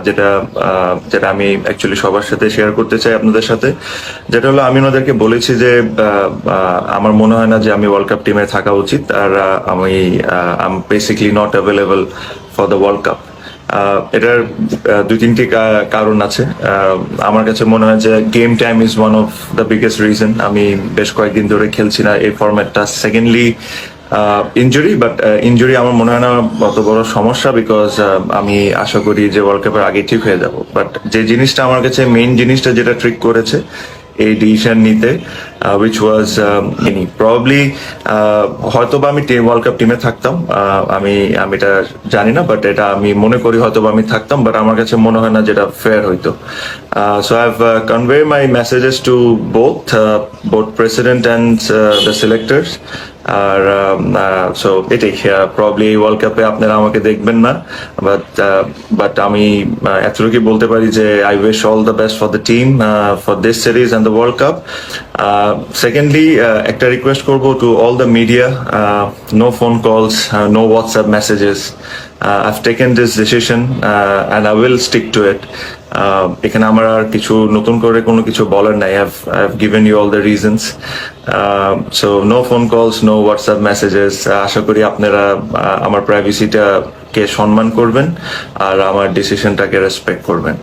যেটা যেটা আমি অ্যাকচুয়ালি সবার সাথে শেয়ার করতে চাই আপনাদের সাথে, যেটা হলো আমি ওনাদেরকে বলেছি যে আমার মনে হয় না যে আমি ওয়ার্ল্ড কাপ টিমে থাকা উচিত, আর আমি I am basically not available for the world cup. এটার দুই তিনটি কারণ আছে। আমার কাছে মনে হয় যে game time is one of the biggest reason আমি বেশ কয়েকদিন ধরে খেলছি না এই ফরম্যাটটা। সেকেন্ডলি ইনজুরি, বাট ইনজুরি আমার মনে হয় না অত বড় সমস্যা, বিকজ আমি আশা করি যে ওয়ার্ল্ড কাপের আগে ঠিক হয়ে যাব। বাট যে জিনিসটা আমার কাছে মেইন জিনিসটা যেটা ট্রিক করেছে এই ডিসিশন নিতে, উইচ ওয়াজ এনি প্রবাবলি হয়তো বা আমি ওয়ার্ল্ড কাপ টিমে থাকতাম, আমি আমি এটা জানি না, বাট এটা আমি মনে করি হয়তো বা আমি থাকতাম, বাট আমার কাছে মনে হয় না যেটা ফেয়ার হইতো। So I have convey my messages to both president and the selectors. আর সো এটাই, প্রবলি এই ওয়ার্ল্ড কাপে আপনারা আমাকে দেখবেন না, বাট বাট আমি এতটুকু বলতে পারি যে I wish all the best for the team for this series and the world cup. Secondly একটা রিকোয়েস্ট করবো to all the media, no phone calls, no WhatsApp messages. I've taken this decision and I will stick to it. এখানে আমার আর কিছু নতুন করে কোনো কিছু বলার নাই। I've given you all the reasons. So no phone calls, no WhatsApp messages. আশা করি আপনারা আমার প্রাইভেসিটা কে সম্মান করবেন আর আমার ডিসিশনটাকে রেসপেক্ট করবেন।